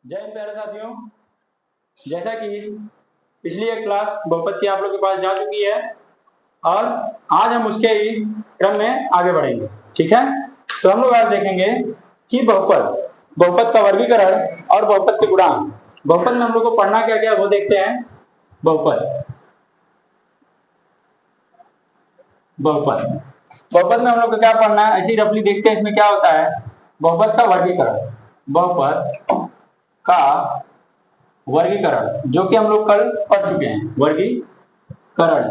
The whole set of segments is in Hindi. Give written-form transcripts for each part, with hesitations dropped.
जय हिंद प्यारे साथियों। जैसा कि पिछली एक क्लास बहुपद की आप लोग के पास जा चुकी है और आज हम उसके ही क्रम में आगे बढ़ेंगे। ठीक है, तो हम लोग आज देखेंगे कि बहुपद का वर्गीकरण और बहुपद के गुणांक। बहुपद में हम लोग को पढ़ना क्या क्या वो देखते हैं। बहुपद बहुपद बहुपद में हम लोग को क्या पढ़ना है, ऐसे ही रफली देखते हैं इसमें क्या होता है। बहुपद का वर्गीकरण, बहुपद का वर्गीकरण जो कि हम लोग कल पढ़ चुके हैं। वर्गीकरण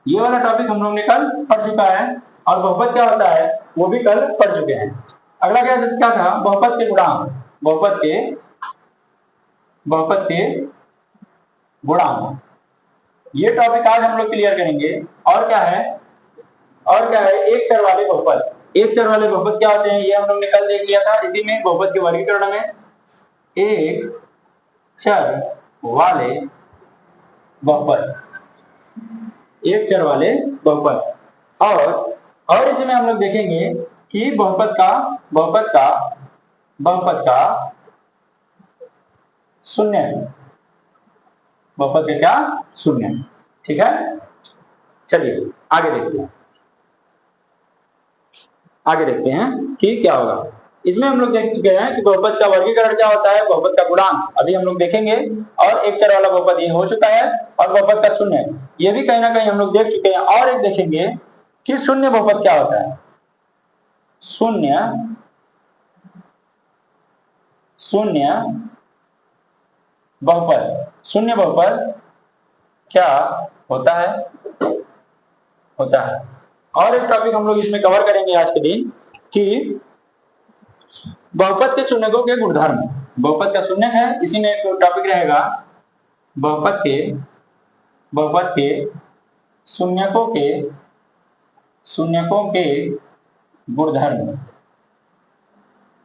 ये वाला टॉपिक हम लोग ने कल पढ़ चुका है और बहुपद क्या होता है वो भी कल पढ़ चुके हैं। अगला क्या था, बहुपद के गुणांक। बहुपद के गुणांक ये टॉपिक आज हम लोग क्लियर करेंगे। और क्या है एक चर वाले बहुपद। एक चर वाले बहुपद क्या होते हैं ये हम लोग ने कल देख लिया था। इसी में बहुपद के वर्गीकरण में एक चर वाले बहुपद, एक चर वाले बहुपद। और इसमें हम लोग देखेंगे कि बहुपद का शून्य, बहुपद का क्या शून्य। ठीक है, चलिए आगे देखते हैं कि क्या होगा। इसमें हम लोग देख चुके हैं कि बहुपद का वर्गीकरण क्या होता है, बहुपद का गुणांक अभी हम लोग देखेंगे। और एक चर वाला बहुपद ये हो चुका है और बहुपद का शून्य ये भी कहीं ना कहीं हम लोग देख चुके हैं। और एक देखेंगे कि शून्य बहुपद क्या होता है। शून्य बहुपद क्या होता है। और एक टॉपिक हम लोग इसमें कवर करेंगे आज के दिन कि बहुपद के शून्यकों के गुणधर्म। बहुपद का शून्यक है, इसी में एक टॉपिक रहेगा बहुपद के शून्यकों के गुणधर्म।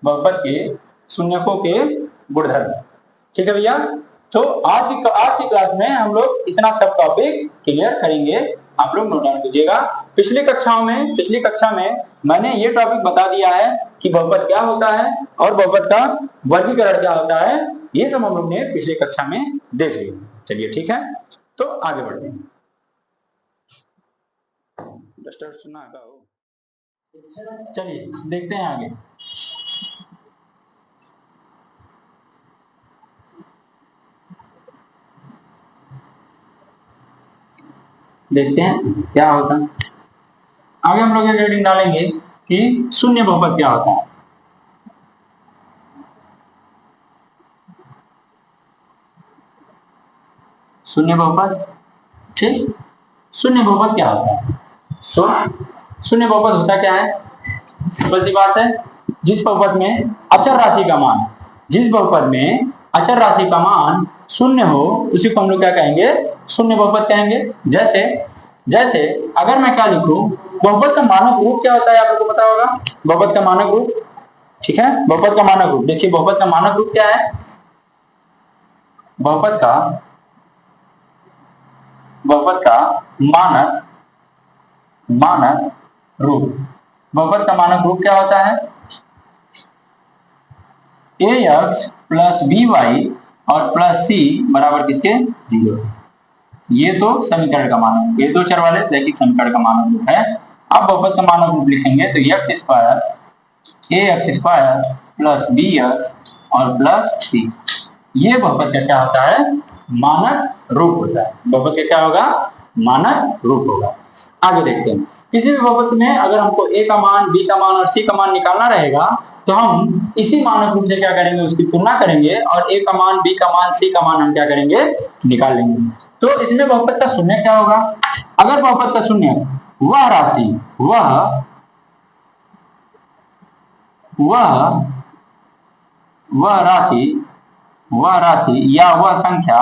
बहुपद के शून्यकों के गुणधर्म। ठीक है भैया, तो आज की क्लास में हम लोग इतना सब टॉपिक क्लियर करेंगे। आप लोग नोट डाउन कीजिएगा। पिछली कक्षा में मैंने ये टॉपिक बता दिया है कि बहुपद क्या होता है और बहुपद का वर्गीकरण क्या होता है। ये सब हम लोग ने पिछली कक्षा में देख लिया। चलिए ठीक है, तो आगे बढ़ते हैं। चलिए देखते हैं आगे। देखते हैं क्या होता है। आगे हम लोग रेडिंग डालेंगे कि शून्य बहुपद क्या होता है। शून्य बहुपद, ठीक, शून्य बहुपद क्या होता है। तो शून्य बहुपद होता क्या है, सिंपल सी बात है। जिस बहुपद में अचर राशि का मान शून्य हो उसी को हम लोग क्या कहेंगे, शून्य बहुपद कहेंगे। जैसे अगर मैं क्या लिखूं, बहुपद का मानक रूप क्या होता है आप लोगों को पता होगा। बहुपद का मानक रूप, ठीक है, बहुपद का मानक रूप देखिए, बहुपद का मानक रूप क्या है। बहुपद का मानक रूप, बहुपद का मानक रूप क्या होता है, ax प्लस by और प्लस c बराबर किसके, 0। ये तो समीकरण का मानक, ये दो चर वाले रैखिक समीकरण का मानक रूप है। अब बहुपद का मानक रूप लिखेंगे तो x स्क्वायर प्लस bx और प्लस c, ये बहुपद का क्या होता है, मानक रूप होता है। बहुपद का क्या होगा, मानक रूप होगा। आगे देखते हैं। किसी भी बहुपद में अगर हमको a का मान, b का मान और c का मान निकालना रहेगा तो हम इसी मानक रूप से क्या करेंगे, उसकी तुलना करेंगे और a का मान, b का मान, c का मान हम क्या करेंगे, निकाल लेंगे। तो इसमें बहुपद का शून्य क्या होगा। अगर बहुपद का शून्य वह राशि या वह संख्या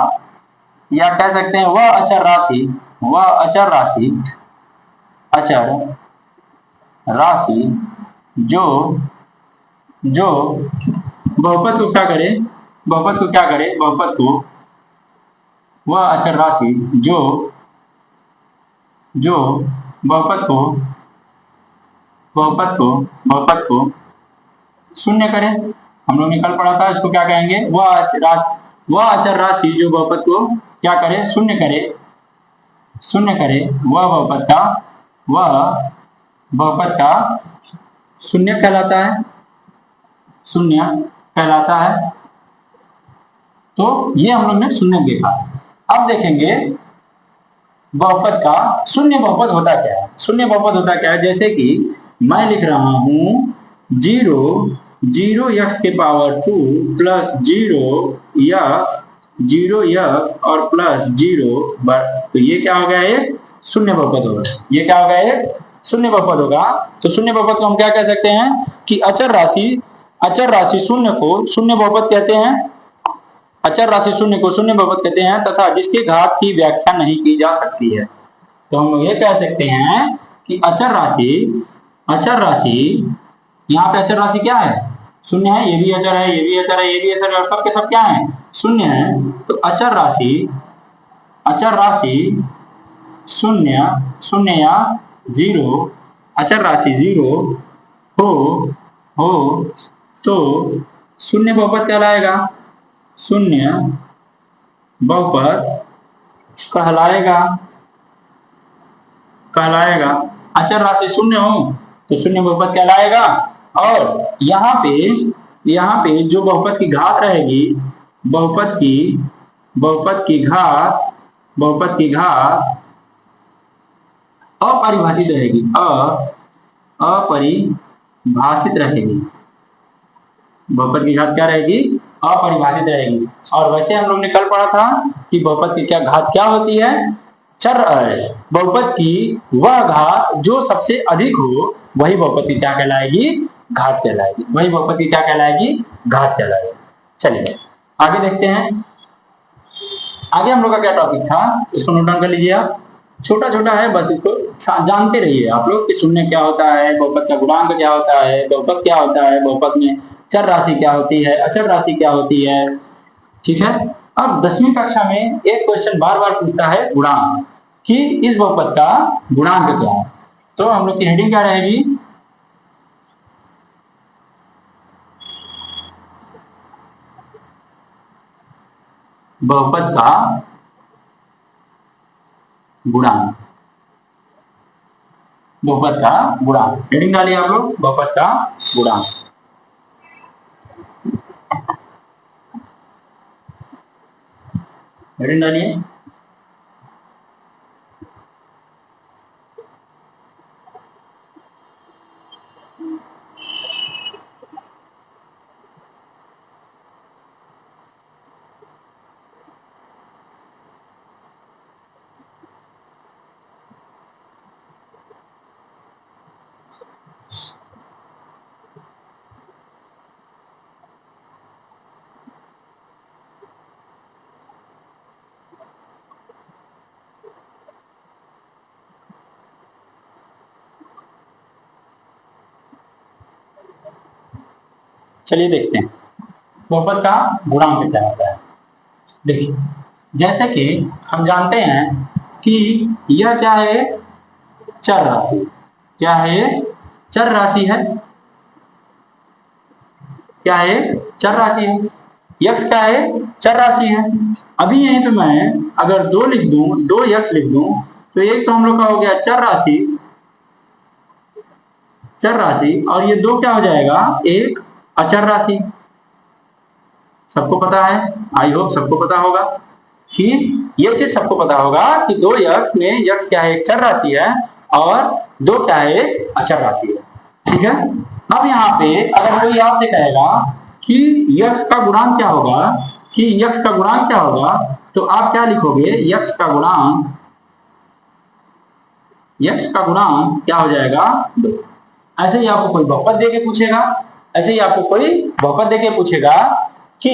या कह सकते हैं वह अचर राशि जो बहुपद को क्या करे, वह अचर राशि जो बहुपद को शून्य करे। हम लोग ने कल पढ़ा था, इसको क्या कहेंगे, वह अचर राशि जो बहुपद को क्या करे, शून्य करे, वह बहुपद का शून्य कहलाता है, शून्य कहलाता है। तो ये हम लोग ने शून्य देखा। अब देखेंगे बहुपद का शून्य बहुपद होता क्या है। शून्य बहुपद होता क्या है, जैसे कि मैं लिख रहा हूं 0 x के पावर 2 प्लस 0 x और प्लस 0, तो ये क्या होगा, एक शून्य बहुपद होगा। ये क्या होगा, एक शून्य बहुपद होगा। तो शून्य बहुपद को हम क्या कह सकते हैं कि अचर राशि शून्य को शून्य बहुपद कहते हैं, अचर राशि शून्य को शून्य बहुपद कहते हैं, तथा जिसके घात की व्याख्या नहीं की जा सकती है। तो हम ये कह सकते हैं कि अचर राशि, यहाँ पे अचर राशि क्या है, शून्य है, ये भी अचर है, ये भी अचर है, ये भी अचर है, और सबके सब क्या है, शून्य है। तो अचर राशि शून्य या 0, अचर राशि 0 हो तो शून्य बहुपद कहलाएगा, शून्य बहुपद कहलाएगा। अचर राशि शून्य हो तो शून्य बहुपद कहलाएगा। और यहाँ पे जो बहुपद की घात रहेगी, बहुपद की घात अपरिभाषित रहेगी, अपरिभाषित रहेगी। बहुपद की घात क्या रहेगी, अपरिभाषित रहेगी। और वैसे हम लोग ने कल पढ़ा था कि बहुपद की घात क्या होती है, बहुपद की वह घात जो सबसे अधिक हो वही बहुपद की क्या कहलाएगी, घात कहलाएगी। वही बहुपद की क्या कहलाएगी, घात कहलाएगी। चलिए आगे देखते हैं। आगे हम लोग का क्या टॉपिक था, इसको नोट डाउन कर लीजिए आप। छोटा छोटा है, बस इसको जानते रहिए आप लोग कि शून्य क्या होता है, बहुपद का गुणांक क्या होता है, बहुपद क्या होता है, बहुपद में चर राशि क्या होती है, अचर राशि क्या होती है। ठीक है। अब 10वीं कक्षा में एक क्वेश्चन बार बार पूछता है गुणांक, कि इस बहुपद का गुणांक क्या है। तो हम लोग की हेडिंग क्या रहेगी, बहुपद का गुणांक। बहुपद का गुणांक हेडिंग डालिए आप लोग, बहुपद का गुणांक। हेडिंग डालिए। चलिए देखते हैं बहुपद का गुणांक क्या होता है। देखिए, जैसे कि हम जानते हैं कि यह क्या है, चर राशि। क्या है, चर राशि है। क्या है, चर राशि है। यक्स क्या है, चर राशि है। अभी यहीं पे मैं अगर 2 लिख दूं, 2 यक्स लिख दूं, तो एक तो हम लोग का हो गया चर राशि, और ये 2 क्या हो जाएगा, एक अचर राशि। सबको पता है, आई होप सबको पता होगा कि ये चीज सबको पता होगा कि 2 यक्स में यक्स क्या है, एक चर राशि है, और 2 क्या है, अचर राशि है। ठीक है। अब यहाँ पे अगर कोई आपसे कहेगा कि यक्स का गुणांक क्या होगा, तो आप क्या लिखोगे, यक्स का गुणांक क्या हो जाएगा, 2। ऐसे ही आपको कोई बहुपद देके पूछेगा, कि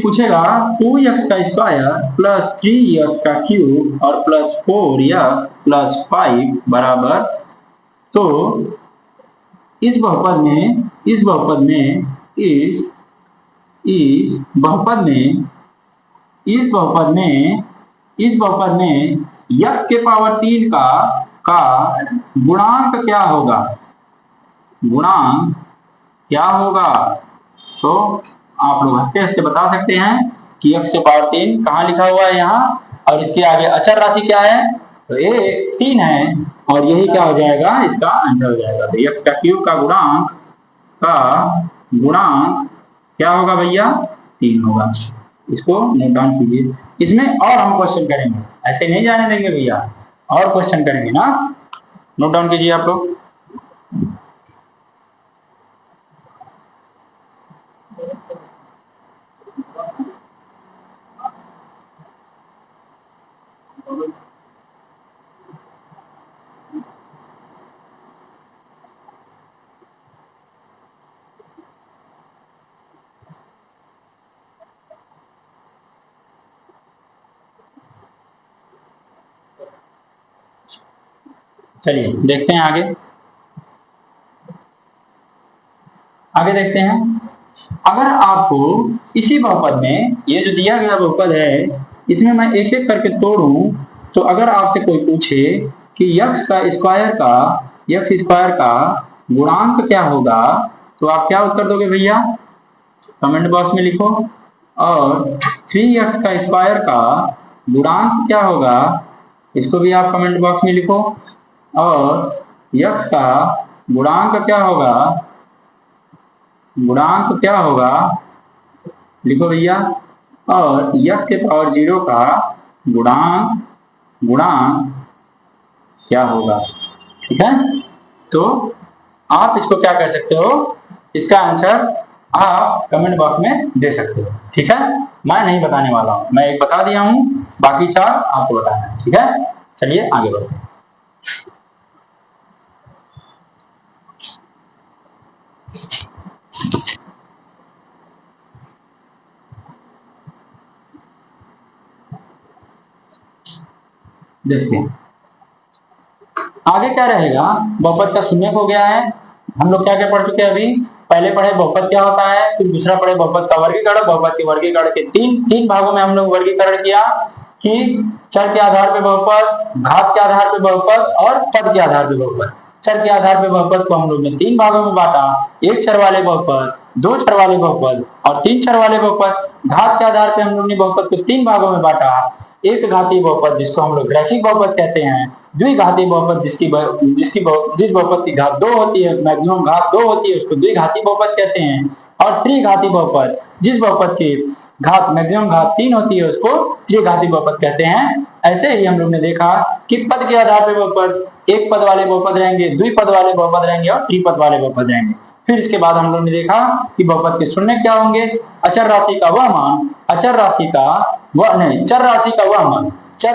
पूछेगा 2x का स्क्वायर प्लस 3x का क्यूब और प्लस 4x प्लस 5 बराबर। तो इस बहुपद में x के पावर 3 का गुणांक क्या होगा, तो आप लोग हंसते हंसते बता सकते हैं कि x के पावर 3 कहाँ लिखा हुआ है यहाँ, और इसके आगे अचर राशि क्या है, तो ये 3 है, और यही क्या हो जाएगा, इसका आंसर हो जाएगा। तो x का क्यूब का गुणांक क्या होगा भैया, 3 होगा। इसको नोट डाउन कीजिए। इसमें और हम क्वेश्चन करेंगे, ऐसे नहीं जाने देंगे भैया, और क्वेश्चन करेंगे ना, नोट डाउन कीजिए आप लोग। चलिए देखते हैं आगे देखते हैं। अगर आपको इसी बहुपद में, ये जो दिया गया बहुपद है, इसमें मैं एक एक करके तोड़ूं, तो अगर आपसे कोई पूछे कि x स्क्वायर का गुणांक क्या होगा, तो आप क्या उत्तर दोगे भैया, कमेंट बॉक्स में लिखो। और 3x का स्क्वायर का गुणांक क्या होगा, इसको भी आप कमेंट बॉक्स में लिखो। और x का गुणांक क्या होगा लिखो भैया। और x के पावर 0 का गुणांक क्या होगा, ठीक है। तो आप इसको क्या कर सकते हो, इसका आंसर आप कमेंट बॉक्स में दे सकते हो, ठीक है। मैं नहीं बताने वाला हूं, मैं एक बता दिया हूं, बाकी 4 आपको बताना है, ठीक है। चलिए आगे बढ़ते हैं। देखते हैं आगे क्या रहेगा। बहुपद का शून्यक हो गया है। हम लोग क्या क्या पढ़ चुके हैं अभी, पहले पढ़े बहुपद क्या होता है, फिर दूसरा पढ़े बहुपद का वर्गीकरण। बहुपद के वर्गीकरण के तीन भागों में हम लोग वर्गीकरण किया कि चर के आधार पे बहुपद, घात के आधार पे बहुपद और पद के आधार पे बहुपद। चर के आधार पे बहुपद को हम लोग ने 3 भागों में बांटा, 1 चर वाले बहुपद, 2 चर वाले बहुपद और 3 चर वाले बहुपद। घात के आधार पे हम लोग ने बहुपद को 3 भागों में बांटा, एक घातीय बहुपद जिसको हम लोग रैखिक बहुपद कहते हैं, द्विघातीय बहुपद जिस बहुपद की घात 2 होती है, मैक्सिमम घात 2 होती है, उसको द्विघातीय बहुपद कहते हैं। और त्रिघातीय बहुपद जिस बहुपद की घात मैक्सिमम घात 3 होती है, उसको त्रिघातीय बहुपद कहते हैं। ऐसे ही हम लोग ने देखा कि पद के आधार पर बहुपद, एक पद वाले बहुपद रहेंगे, द्विपद वाले बहुपद रहेंगे और त्रिपद वाले बहुपद रहेंगे। फिर इसके बाद हम लोग ने देखा कि बहुपद के शून्य क्या होंगे, अचर राशि का वह मान, चर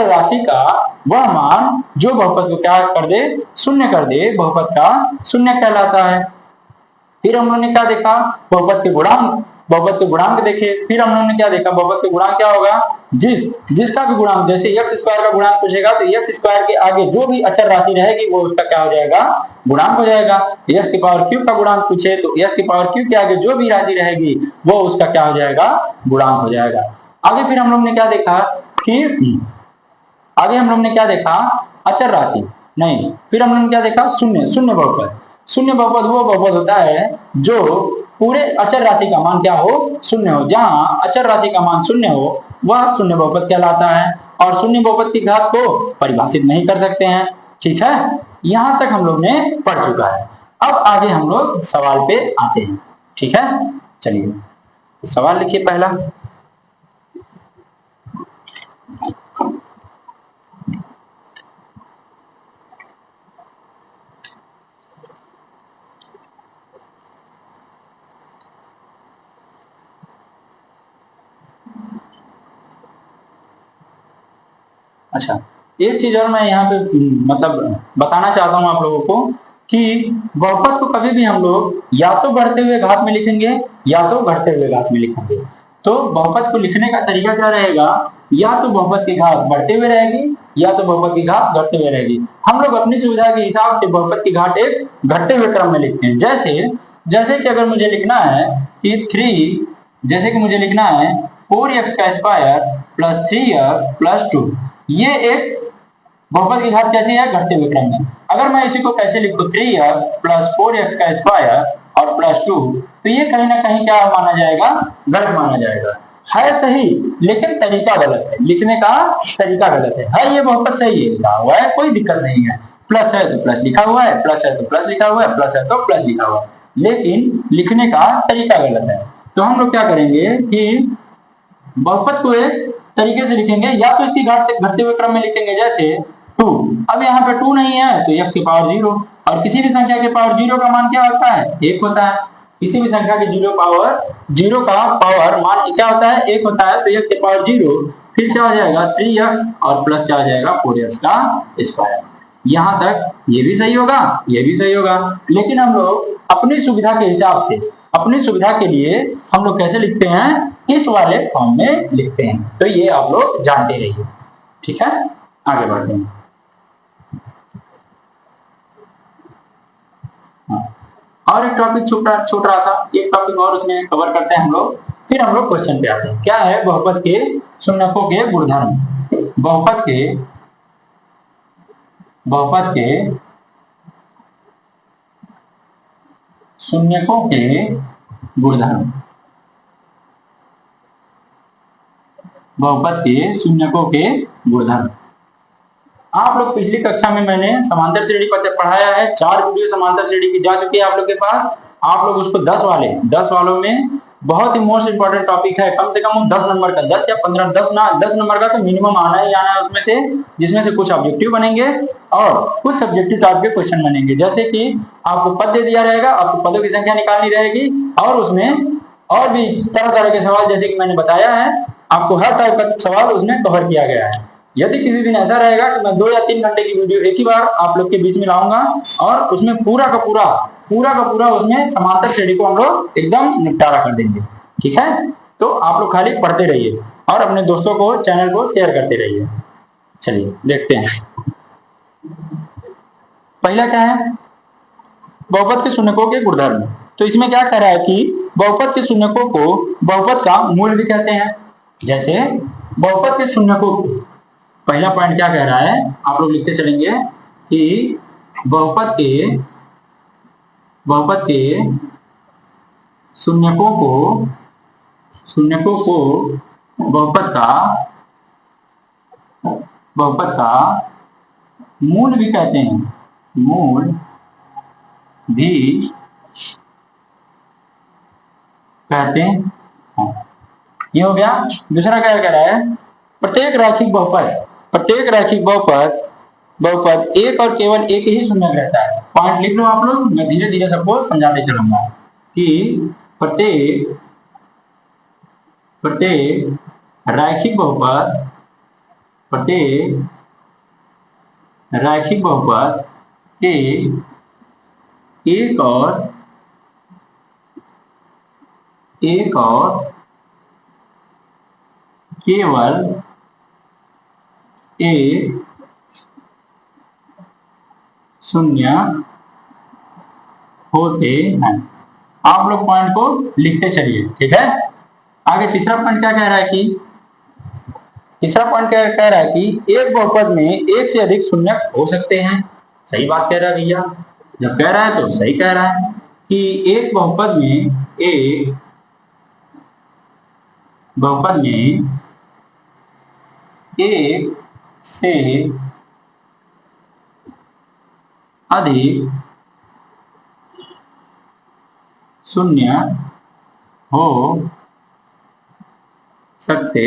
राशि का वह मान जो बहुपद को क्या कर दे, शून्य कर दे, बहुपद का शून्य कहलाता है। फिर हम लोग ने क्या देखा, बहुपद के गुणांक देखे। फिर हम लोग ने क्या देखा, बहुपद के गुणांक क्या होगा, जिसका भी गुणांक, जैसे x स्क्वायर का गुणांक पूछेगा तो x स्क्वायर के आगे जो भी अचर राशि रहेगी वो उसका क्या हो जाएगा, गुणांक हो जाएगा। x की पावर क्यूब का गुणांक पूछे तो x की पावर क्यूब के आगे जो भी राशि रहेगी वो उसका क्या हो जाएगा, गुणांक हो जाएगा। आगे फिर हम लोग ने क्या देखा अचर राशि नहीं, फिर हम लोग ने क्या देखा, शून्य बहुपद। शून्य बहुपद वो बहुपद होता है जो पूरे अचर राशि का मान क्या हो, शून्य हो। जहां अचर राशि का मान शून्य हो वह शून्य बहुपद कहलाता है। और शून्य बहुपद की घात को परिभाषित नहीं कर सकते हैं, ठीक है। यहां तक हम लोग ने पढ़ चुका है। अब आगे हम लोग सवाल पे आते हैं, ठीक है। चलिए सवाल लिखिए पहला। अच्छा, एक चीज और मैं यहाँ पे मतलब बताना चाहता हूँ आप लोगों को कि बहुपद को कभी भी हम लोग या तो बढ़ते हुए घात में लिखेंगे या तो घटते हुए घात में लिखेंगे। तो बहुपद को लिखने का तरीका क्या रहेगा, या तो बहुपद की घात बढ़ते हुए रहेगी या तो बहुपद की घात घटते हुए रहेगी। हम लोग अपनी सुविधा के हिसाब से बहुपद की घात एक घटते हुए क्रम में लिखते हैं। जैसे कि अगर मुझे लिखना है कि 4x का स्क्वायर प्लस 3x प्लस 2, ये एक बहुपद की घात कैसी है, घटते हुए क्रम में। अगर मैं इसी को कैसे लिखूं, 3x प्लस 4x का स्क्वायर और +2, तो ये कहीं ना कहीं क्या माना जाएगा, गलत माना जाएगा। है सही लेकिन तरीका गलत है, लिखने का तरीका गलत है ये बहुपद सही है, लिखा हुआ है, कोई दिक्कत नहीं है, प्लस है तो प्लस लिखा हुआ है, प्लस है तो प्लस लिखा हुआ है, प्लस है तो प्लस लिखा हुआ है, लेकिन लिखने का तरीका गलत है। तो हम लोग क्या करेंगे कि बहुपद को एक तरीके से लिखेंगे, या तो इसकी घटते हुए क्रम में लिखेंगे, जैसे 2। अब यहाँ पे 2 नहीं है तो x की पावर 0, और किसी भी संख्या के पावर 0 का मान क्या होता है, 1 होता है। किसी भी संख्या के 0 का पावर मान क्या होता है, 1 होता है, तो x की पावर 0, फिर क्या हो जाएगा 3x, और प्लस क्या हो जाएगा 4x का स्क्वायर। यहाँ तक ये भी सही होगा, ये भी सही होगा, लेकिन हम लोग अपनी सुविधा के हिसाब से, अपनी सुविधा के लिए हम लोग कैसे लिखते हैं, इस वाले फॉर्म में लिखते हैं। तो ये आप लोग जानते रहिए, ठीक है। आगे बढ़ते हैं। और एक टॉपिक छूट रहा था, एक टॉपिक और उसमें कवर करते हैं हम लोग, फिर हम लोग क्वेश्चन पे आते हैं। क्या है बहुपद के शून्यकों के गुणधर्म। बहुपद के शून्यकों के गुणधर्म। बहुपद के शून्यकों के गुणधर्म। आप लोग पिछली कक्षा में मैंने समांतर श्रेणी पर पढ़ाया है, 4 वीडियो समांतर श्रेणी की जा चुकी है आप लोग के पास। आप लोग उसको 10 वालों में बहुत ही मोस्ट इंपोर्टेंट टॉपिक है, कम से कम 10 नंबर का, 10 या 15, 10 नंबर का तो मिनिमम आना ही आना है उसमें से, जिसमें से कुछ ऑब्जेक्टिव बनेंगे और कुछ सब्जेक्टिव टाइप के क्वेश्चन बनेंगे। जैसे कि आपको पद दे दिया रहेगा, आपको पदों की संख्या निकालनी रहेगी, और उसमें और भी तरह तरह के सवाल, जैसे कि मैंने बताया है, आपको हर टाइप का सवाल उसमें कवर किया गया है। यदि किसी दिन ऐसा रहेगा कि मैं 2 या 3 घंटे की वीडियो एक ही बार आप लोग के बीच में लाऊंगा, और उसमें पूरा का पूरा उसमें समांतर श्रेणी को हम लोग एकदम निपटारा कर देंगे, ठीक है। तो आप लोग खाली पढ़ते रहिए और अपने दोस्तों को, चैनल को शेयर करते रहिए। चलिए देखते हैं। पहला क्या है, बहुपद के शून्यकों के गुणधर्म। तो इसमें क्या कह रहा है कि बहुपद के शून्यकों को बहुपद का मूल भी कहते हैं। जैसे बहुपद के शून्यकों को, पहला पॉइंट क्या कह रहा है, आप लोग लिखते चलेंगे कि बहुपद के शून्यकों को बहुपद का मूल भी कहते हैं, मूल भी कहते हैं। ये हो गया। दूसरा क्या कह रहा है, प्रत्येक रैखिक बहुपद एक और केवल एक ही शून्यक रहता है। पॉइंट लिख लो आप लोग, मैं धीरे धीरे सबको समझाते चलूंगा कि प्रत्येक रैखिक बहुपद के एक और केवल एक शून्य होते हैं। आप लोग पॉइंट को लिखते चलिए, ठीक है। आगे तीसरा पॉइंट क्या कह रहा है कि एक बहुपद में एक से अधिक शून्यक हो सकते हैं। सही बात कह रहा है भैया, जब कह रहा है तो सही कह रहा है कि एक बहुपद में एक से अधिक शून्य हो सकते,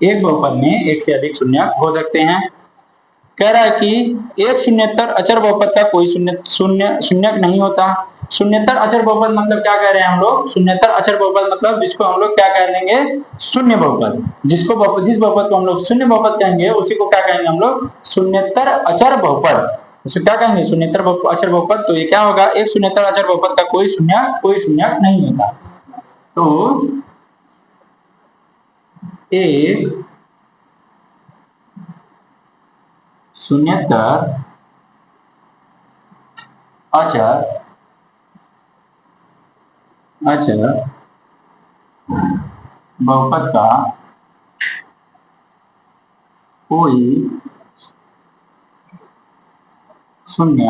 एक बहुपद में एक से अधिक शून्य हो सकते हैं। कह रहा है कि एक शून्येतर अचर बहुपद का कोई शून्यक नहीं होता। शून्येतर अचर बहुपद मतलब क्या कह रहे हैं हम लोग, शून्येतर अचर बहुपद मतलब जिसको हम लोग क्या कह देंगे, शून्य बहुपद। जिस बहुपद को हम लोग शून्य बहुपद कहेंगे, उसी को क्या कहेंगे हम लोग, शून्येतर अचर बहुपद। उसको क्या कहेंगे, शून्येतर अचर बहुपद। तो ये क्या होगा, एक शून्येतर अचर बहुपद का कोई शून्यक नहीं होता। तो एक शून्येतर अचर बहुपद का कोई शून्य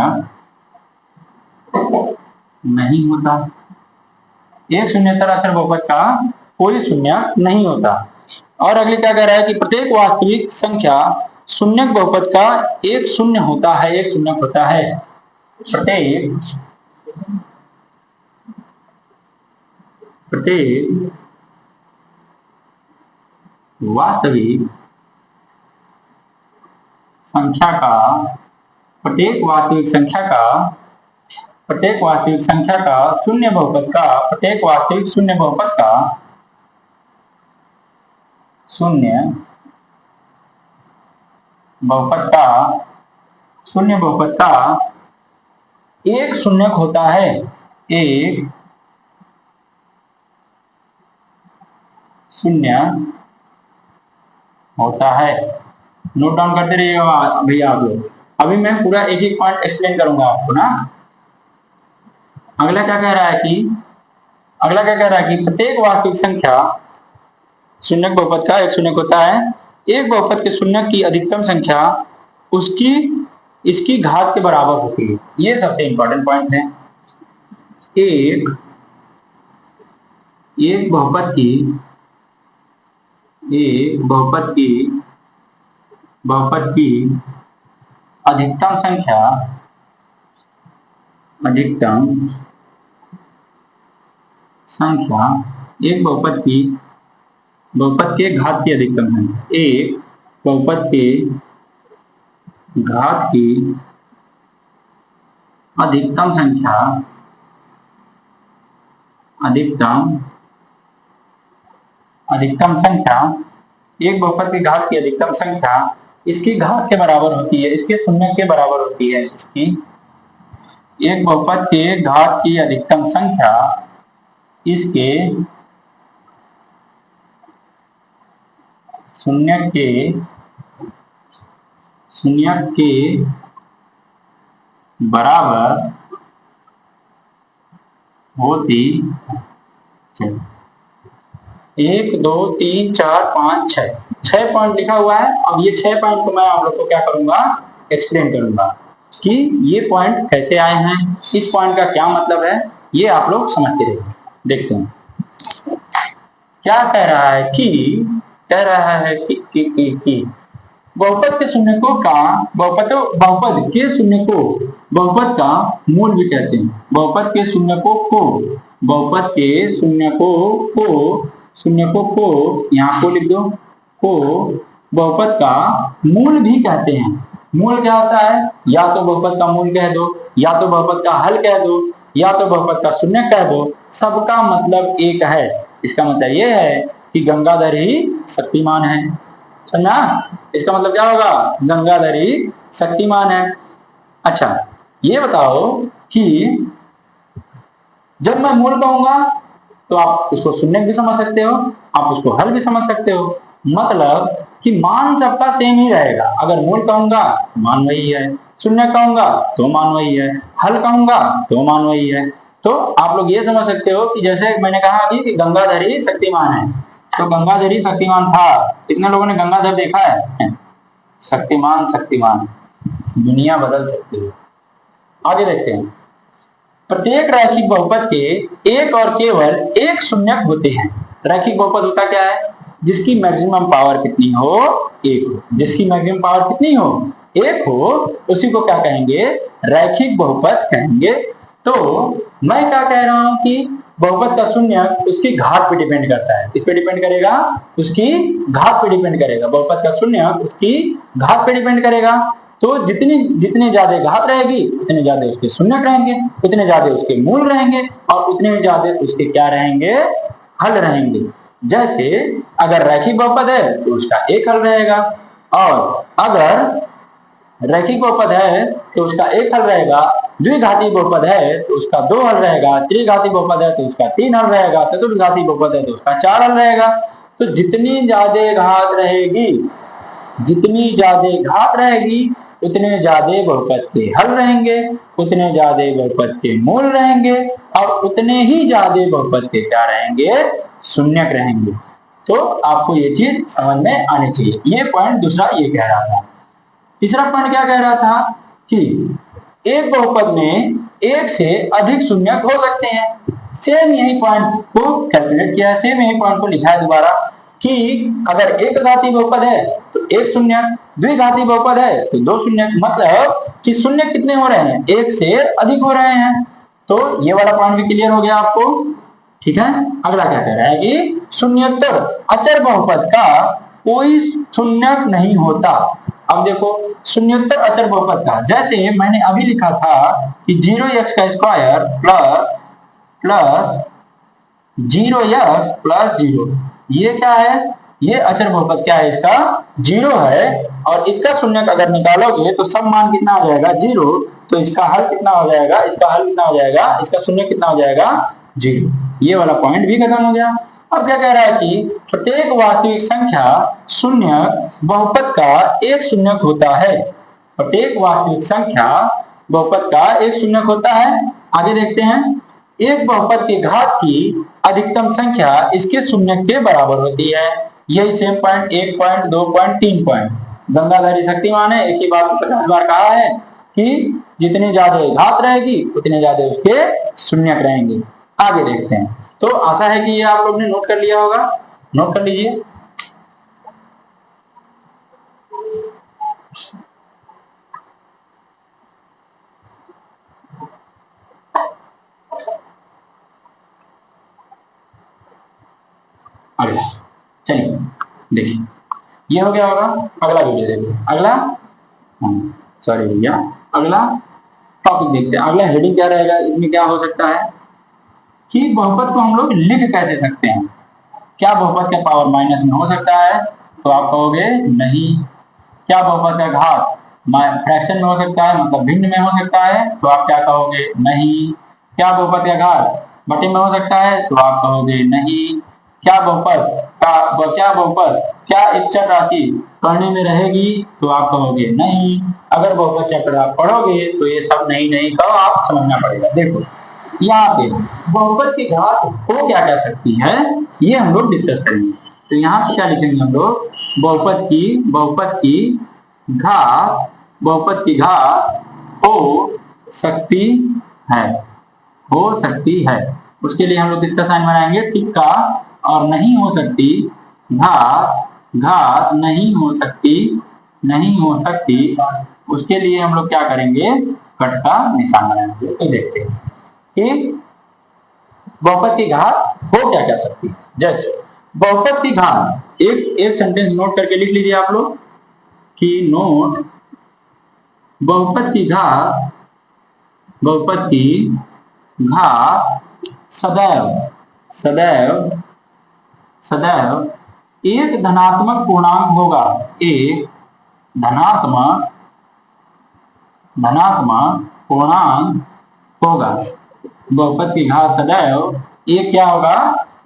नहीं होता। एक शून्येतर अक्षर बहुपद का कोई शून्य नहीं होता। और अगले क्या कह रहा है कि प्रत्येक वास्तविक संख्या शून्यक बहुपद का एक शून्य होता है, एक शून्यक होता है। प्रत्येक वास्तविक संख्या का प्रत्येक वास्तविक संख्या का शून्य बहुपद का प्रत्येक वास्तविक शून्य बहुपद का शून्य बहुपद का एक शून्यक होता है, एक शून्य होता है। नोट डाउन करते रहिएगा भैया आप लोग। अभी मैं पूरा एक एक पॉइंट एक्सप्लेन करूंगा आपको ना। अगला क्या कह रहा है कि प्रत्येक वास्तविक संख्या शून्यक बहुपद का एक शून्यक होता है। एक बहुपद के शून्यक की अधिकतम संख्या इसकी घात के बराबर होती है। ये सबसे इंपॉर्टेंट पॉइंट है। एक बहुपद की अधिकतम संख्या एक बहुपद के घात की अधिकतम संख्या, एक बहुपद के घात की अधिकतम संख्या एक बहुपद की घात की अधिकतम संख्या इसकी घात के बराबर होती है, इसके शून्य के बराबर होती है। इसकी एक बहुपद के घात की अधिकतम संख्या इसके शून्य के बराबर होती है। 1 2 3 4 5 6 पॉइंट लिखा हुआ है। अब ये 6 पॉइंट को मैं आप लोग को क्या करूंगा, एक्सप्लेन करूंगा कि ये पॉइंट कैसे आए हैं, इस पॉइंट का क्या मतलब है, ये आप लोग समझते रहिए। देखते हैं क्या कह रहा है कि बहुपद के शून्यकों का बहुपद का मूल भी कहते हैं। बहुपद के शून्यकों को यहाँ को लिख दो, को बहुपद का मूल भी कहते हैं। मूल क्या होता है, या तो बहुपद का मूल कह दो, या तो बहुपद का हल कह दो, या तो बहुपद का शून्य कह दो, सबका मतलब एक है। इसका मतलब ये है कि गंगाधर ही शक्तिमान है। समझा? इसका मतलब क्या होगा, गंगाधर ही शक्तिमान है। अच्छा ये बताओ कि जब मैं मूल कहूंगा तो आप उसको शून्य भी समझ सकते हो, आप उसको हल भी समझ सकते हो। मतलब कि मान सबका सेम ही रहेगा। अगर मूल कहूंगा मान वही है, शून्य कहूंगा तो मान वही है, हल कहूंगा तो मान वही है। तो आप लोग ये समझ सकते हो कि जैसे मैंने कहा अभी कि गंगाधर ही शक्तिमान है, तो गंगाधर ही शक्तिमान था। कितने लोगों ने गंगाधर देखा है? शक्तिमान दुनिया बदल सकती है। आगे देखते हैं। प्रत्येक रैखिक बहुपद के एक और केवल एक शून्यक होते हैं। रैखिक बहुपद होता क्या है, जिसकी मैक्सिमम पावर कितनी हो, एक हो। जिसकी मैक्सिमम पावर कितनी हो, एक हो, उसी को क्या कहेंगे, रैखिक बहुपद कहेंगे। तो मैं क्या कह रहा हूं कि बहुपद का शून्यक उसकी घात पे डिपेंड करता है। किस पे डिपेंड करेगा, उसकी घात पे डिपेंड करेगा। बहुपद का शून्यक उसकी घात पे डिपेंड करेगा। तो जितने ज्यादा घात रहेगी उतने ज्यादा उसके शून्यक रहेंगे, उतने ज्यादा उसके मूल रहेंगे, और उतने ज्यादा उसके क्या रहेंगे, हल रहेंगे। जैसे अगर रैखिक बहुपद है तो उसका एक हल रहेगा, और अगर रैखिक बहुपद है तो उसका एक हल रहेगा। द्विघाती बहुपद है तो उसका 2 हल रहेगा। त्रिघाती बहुपद है तो उसका 3 हल रहेगा। चतुर्घाती बहुपद है तो उसका 4 हल रहेगा। तो जितनी ज्यादा घात रहेगी उतने ज्यादा बहुपद के हल रहेंगे, उतने ज्यादा बहुपद के मूल रहेंगे, और उतने ही ज्यादा बहुपद के क्या रहेंगे, शून्यक रहेंगे। तो आपको ये चीज समझ में आनी चाहिए। ये पॉइंट दूसरा ये कह रहा था। तीसरा पॉइंट क्या कह रहा था कि एक बहुपद में एक से अधिक शून्यक हो सकते हैं। सेम यही पॉइंट को कैलकुलेट किया है, सेम यही पॉइंट को लिखा है दोबारा कि अगर एक घातीय बहुपद है तो एक शून्यक, द्विघातीय बहुपद है तो दो शून्यक, मतलब कि शून्य कितने हो रहे हैं, एक से अधिक हो रहे हैं। तो ये वाला पॉइंट भी क्लियर हो गया आपको, ठीक है। अगला क्या कह रहा है कि शून्योत्तर अचर बहुपद का कोई शून्यक नहीं होता। अब देखो शून्योत्तर अचर बहुपद का, जैसे मैंने अभी लिखा था कि 0x का square plus plus 0x plus 0, ये क्या है, ये अचर बहुपद क्या है, इसका 0 है। और इसका शून्यक अगर निकालोगे तो सब मान कितना हो जाएगा, 0। तो इसका हल कितना हो जाएगा, इसका हल कितना हो जाएगा, इसका शून्यक कितना हो जाएगा, 0। ये वाला पॉइंट भी खत्म हो गया। अब क्या कह रहा है कि प्रत्येक वास्तविक संख्या शून्यक बहुपद का एक शून्यक होता है। प्रत्येक वास्तविक संख्या बहुपद का एक शून्यक होता है। आगे देखते हैं, एक बहुपद के घात की अधिकतम संख्या इसके शून्यक के बराबर होती है। यही same point 1 point 2 point 3 point Gangadhari Shaktimaan है, एक ही बात को 50 बार कहा है कि जितनी ज्यादा घात रहेगी उतने ज्यादा उसके शून्यक रहेंगे। आगे देखते हैं। तो आशा है कि ये आप लोग ने नोट कर लिया होगा, नोट कर लीजिए। अगला चलिए देखिए, ये हो गया होगा। अगला वीडियो देखिए, अगला सॉरी भैया, अगला टॉपिक देखते हैं। अगला हेडिंग क्या रहेगा, इसमें क्या हो सकता है कि बहुपद को हम लोग लिख कैसे सकते हैं। क्या बहुपद का पावर माइनस में हो सकता है, तो आप कहोगे नहीं। क्या बहुपद का घात फ्रैक्शन में हो सकता है, मतलब भिन्न में हो सकता है, तो आप क्या कहोगे, नहीं। क्या बहुपद का घात बटे में हो सकता है, तो आप कहोगे नहीं। क्या बहुपद क्या एक चर राशि करने में रहेगी, तो आप कहोगे नहीं। अगर बहुपद चक्र आप पढ़ोगे तो ये सब नहीं नहीं कहो, आप समझना पड़ेगा। देखो यहाँ पे बहुपद की घात हो क्या क्या सकती है, ये हम लोग डिस्कस करेंगे। तो यहाँ पे क्या लिखेंगे हम लोग, बहुपद की घात हो सकती है, हो सकती है। उसके लिए हम लोग किसका साइन बनाएंगे, टिक्का। और नहीं हो सकती, घात नहीं हो सकती, उसके लिए हम लोग क्या करेंगे, कट का निशान बनाएंगे। तो देखते हैं कि बहुपद की घात हो क्या क्या सकती है। जैसे बहुपद की घात, एक सेंटेंस नोट करके लिख लीजिए आप लोग कि नोट, बहुपद की घात सदैव एक धनात्मक पूर्णांक होगा, एक धनात्मक पूर्णांक होगा। बहुपद की घात सदैव एक क्या होगा,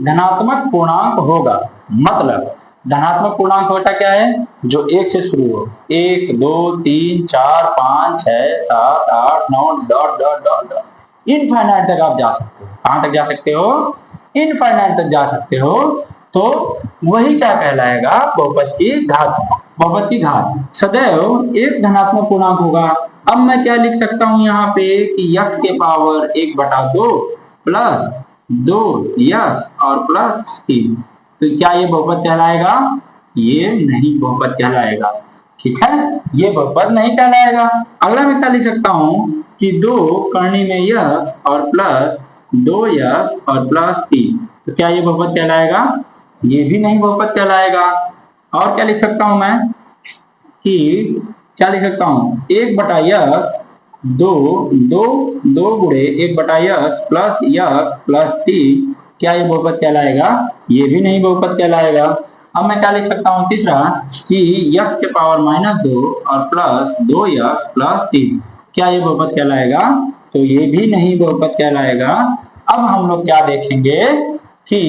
धनात्मक पूर्णांक होगा। मतलब धनात्मक पूर्णांक होता क्या है, जो एक से शुरू हो, 1 2 3 4 5 6 7 8 9 dot dot dot dot infinite तक आप जा सकते हो। कहां तक जा सकते हो, इनफाइनाइट तक जा सकते हो। तो वही क्या कहलाएगा, बहुपद की घात। बहुपद की घात सदैव एक धनात्मक पूर्णांक होगा। अब मैं क्या लिख सकता हूं यहाँ पे कि x के पावर 1/2 प्लस 2x और प्लस 3। तो क्या ये बहुपद कहलाएगा, ये नहीं बहुपद कहलाएगा, ठीक है, ये बहुपद नहीं कहलाएगा। अगला मैं क्या लिख सकता हूं कि 2 करनी में x और प्लस 2x और प्लस 3। तो क्या ये बहुपद कहलाएगा, ये भी नहीं बहुपद कहलाएगा। और क्या लिख सकता हूं मैं कि क्या लिख सकता हूं, 1/x 2 गुणे 1/x प्लस x प्लस 3। क्या ये बहुपद कहलाएगा, ये भी नहीं बहुपद कहलाएगा। अब मैं क्या लिख सकता हूं तीसरा कि x के पावर -2 और प्लस 2x प्लस 3। क्या ये बहुपद कहलाएगा, तो ये भी नहीं बहुपद कहलाएगा। अब हम लोग क्या देखेंगे कि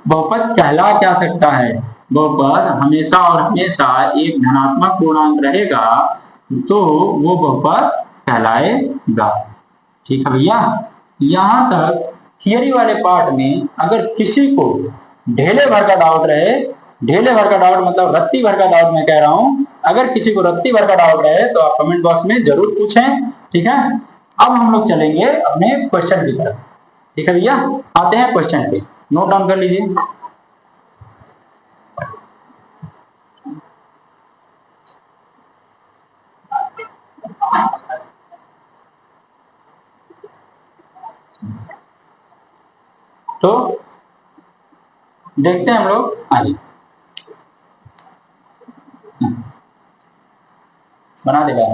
बहुपद कहला क्या सकता है। बहुपद हमेशा और हमेशा एक धनात्मक पूर्णांक रहेगा, तो वो बहुपद कहलाएगा, ठीक है भैया। यहां तक थियरी वाले पार्ट में अगर किसी को ढेले भर का डाउट रहे, ढेले भर का डाउट मतलब रत्ती भर का डाउट मैं कह रहा हूं, अगर किसी को रत्ती भर का डाउट रहे तो आप कमेंट बॉक्स में जरूर पूछें, ठीक है। अब हम लोग चलेंगे अपने क्वेश्चन की तरफ। ठीक है भैया, आते हैं क्वेश्चन पे, नोट डाउन कर लीजिए। तो देखते हैं हम लोग आगे, बना देगा।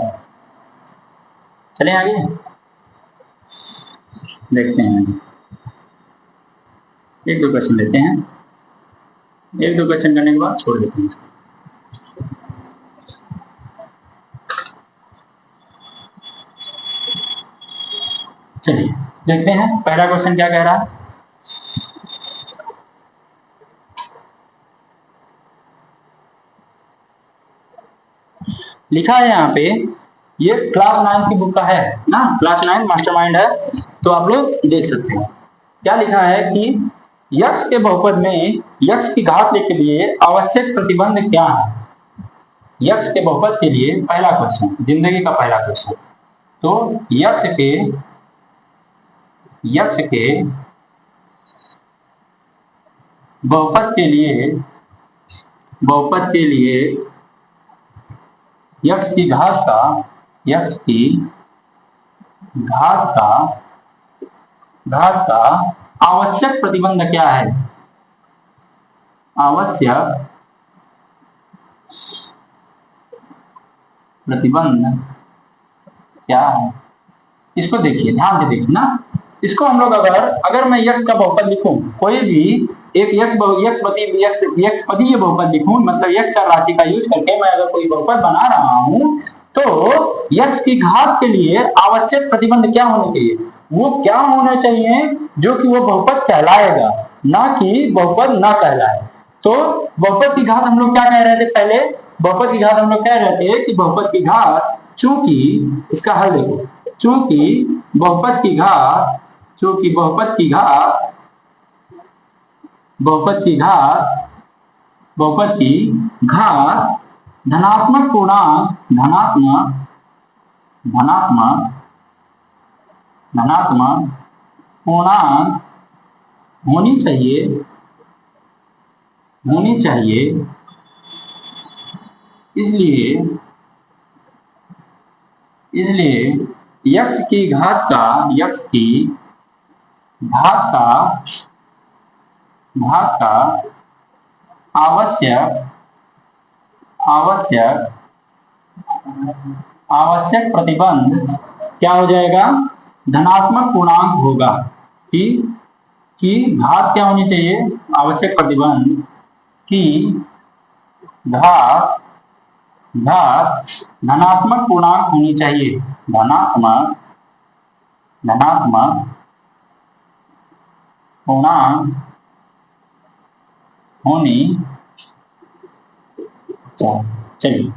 चलें आगे, देखते हैं। एक दो क्वेश्चन लेते हैं, एक दो क्वेश्चन करने के बाद छोड़ देते हैं। चलिए देखते हैं पहला क्वेश्चन क्या कह रहा है। लिखा है यहाँ पे, ये क्लास 9 की बुक का है ना, क्लास 9 मास्टरमाइंड है, तो आप लोग देख सकते हैं। क्या लिखा है कि यक्स के बहुपद में यक्स की घात के लिए आवश्यक प्रतिबंध क्या है। यक्स के बहुपद के लिए पहला क्वेश्चन, जिंदगी का पहला क्वेश्चन। तो यक्स के बहुपद के लिए यक्स की घात का आवश्यक प्रतिबंध क्या है। आवश्यक प्रतिबंध क्या है, इसको देखिए, ध्यान से देखिए ना। इसको हम लोग अगर मैं यक्स का बहुपद लिखूं, कोई भी एक यक्सपदीय बहुपद लिखूं, मतलब यक्स चर राशि का यूज करके मैं अगर कोई बहुपद बना रहा हूं, तो यक्स की घात के लिए आवश्यक प्रतिबंध क्या होना चाहिए, वो क्या होना चाहिए जो कि वो बहुपद कहलाएगा, ना कि बहुपद ना कहलाए। तो बहुपद की घात हम लोग क्या कह रहे थे पहले, बहुपद की घात हम लोग कह रहे थे कि बहुपद की घात, चूंकि इसका हल देखो, चूंकि बहुपद की घात धनात्मक पूर्णांक होनी चाहिए। इसलिए यक्स की घात का आवश्यक प्रतिबंध क्या हो जाएगा, धनात्मक पूर्णांक होगा। कि घात क्या होनी चाहिए, आवश्यक प्रतिबंध की घात धनात्मक पूर्णांक होनी चाहिए, धनात्मक पूर्णांक होनी चाहिए। चलिए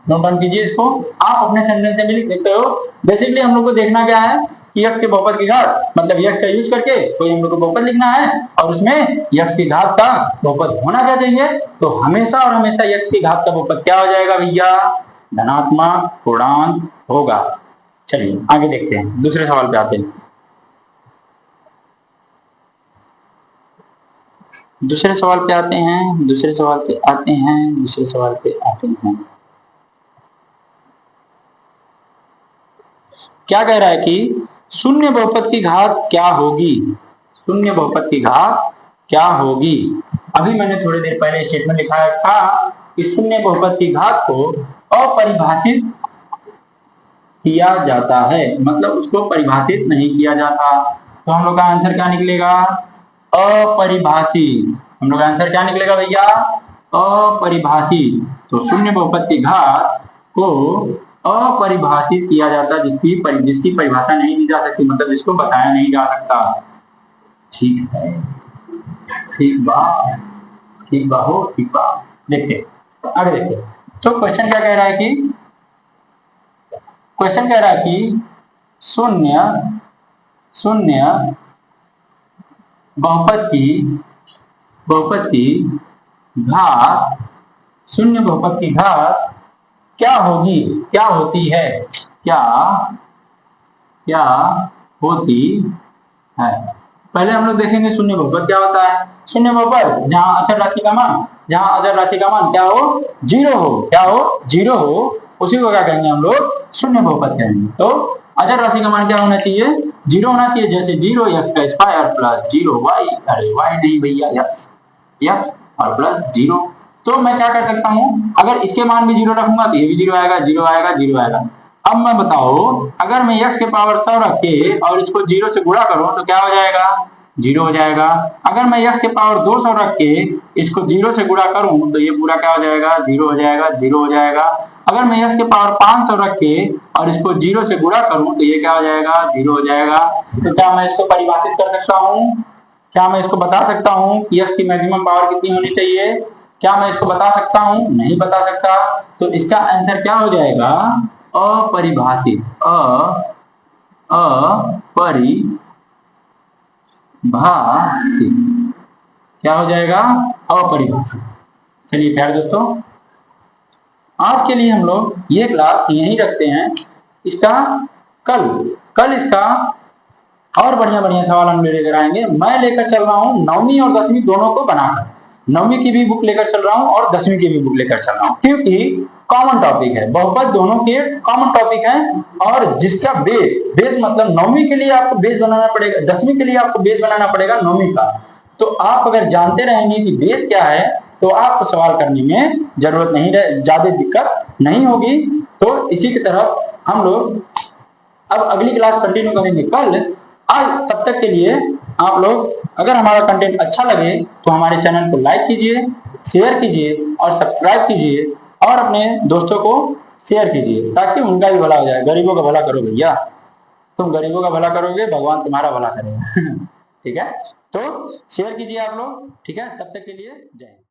नोट डाउन कीजिए इसको, आप अपने सेंटेंस में लिख सकते हो। बेसिकली हम लोग को देखना क्या है कि यक्स के बहुपद की घात, मतलब यक्स का यूज करके कोई हम लोग को बहुपद लिखना है, और उसमें यक्स की घात का बहुपद होना क्या चाहिए। तो हमेशा और हमेशा यक्स की घात का बहुपद क्या हो जाएगा भैया, धनात्मक पूर्णांक होगा। चलिए आगे देखते हैं, दूसरे सवाल पे आते हैं। दूसरे सवाल पे आते हैं। क्या कह रहा है कि शून्य बहुपद की घात क्या होगी। अभी मैंने थोड़ी देर पहले स्टेटमेंट लिखा था कि शून्य बहुपद की घात को अपरिभाषित किया जाता है, मतलब उसको परिभाषित नहीं किया जाता। तो हम लोग का आंसर क्या निकलेगा, अपरिभाषित। हम लोग का आंसर क्या निकलेगा भैया, अपरिभाषित। तो शून्य बहुपद की घात को अपरिभाषित किया जाता, जिसकी परिभाषा नहीं दी जा सकती, मतलब इसको बताया नहीं जा सकता। ठीक है, ठीक बा। देखते आगे देखते। तो क्वेश्चन क्या कह रहा है कि शून्य बहुपद की घात क्या होती है, क्या होती है। पहले हम लोग देखेंगे शून्य बहुपद क्या होता है। शून्य बहुपद जहां अचर राशि का मान क्या हो, जीरो हो, क्या हो, जीरो हो, उसी को क्या कहेंगे हम लोग, शून्य बहुपद कहेंगे। तो अचर राशि का मान क्या होना चाहिए, जीरो होना चाहिए। जैसे जीरो एक्स का स्क्वायर प्लस जीरो वाई, अरे वाई नहीं भैया एक्स और प्लस जीरो। तो मैं क्या कर सकता हूँ, अगर इसके मान भी जीरो रखूंगा तो ये भी जीरो आएगा, जीरो आएगा, जीरो आएगा। अब मैं बताओ, अगर मैं x के पावर 100 रख के और इसको जीरो से गुणा करूं तो क्या हो जाएगा, जीरो हो जाएगा। अगर मैं x के पावर 200 रख के इसको जीरो से गुणा करूं तो ये पूरा क्या हो जाएगा, जीरो हो जाएगा, जीरो हो जाएगा। अगर मैं x के पावर 500 रख के और इसको जीरो से गुणा करूं तो ये क्या हो जाएगा, जीरो हो जाएगा। तो क्या मैं इसको परिभाषित कर सकता हूँ, क्या मैं इसको बता सकता हूँ कि x की मैक्सिमम पावर कितनी होनी चाहिए, क्या मैं इसको बता सकता हूँ, नहीं बता सकता। तो इसका आंसर क्या हो जाएगा, अपरिभाषित, अपरिभाषित। क्या हो जाएगा, अपरिभाषित। चलिए प्यारे दोस्तों, आज के लिए हम लोग ये क्लास यहीं रखते हैं। इसका कल इसका और बढ़िया बढ़िया सवाल हम लेकर आएंगे। मैं लेकर चल रहा हूँ 9वीं और 10वीं दोनों को बनाकर, 9वीं की भी बुक लेकर चल रहा हूँ और 10वीं की भी बुक लेकर चल रहा हूँ, क्योंकि कॉमन टॉपिक है, बहुपद दोनों के कॉमन टॉपिक है। और जिसका बेस मतलब 9वीं के लिए आपको बेस बनाना पड़ेगा, 10वीं के लिए आपको बेस बनाना पड़ेगा 9वीं का। तो आप अगर जानते रहेंगे कि बेस क्या है तो आपको सवाल करने में जरूरत नहीं रहे, ज्यादा दिक्कत नहीं होगी। तो इसी की तरफ हम लोग अब अगली क्लास कंटिन्यू करेंगे कल। आज तब तक के लिए आप लोग, अगर हमारा कंटेंट अच्छा लगे तो हमारे चैनल को लाइक कीजिए, शेयर कीजिए और सब्सक्राइब कीजिए और अपने दोस्तों को शेयर कीजिए ताकि उनका भी भला हो जाए। गरीबों का भला करो भैया, तुम गरीबों का भला करोगे, भगवान तुम्हारा भला करेगा। ठीक है, तो शेयर कीजिए आप लोग। ठीक है, तब तक के लिए जय हिंद।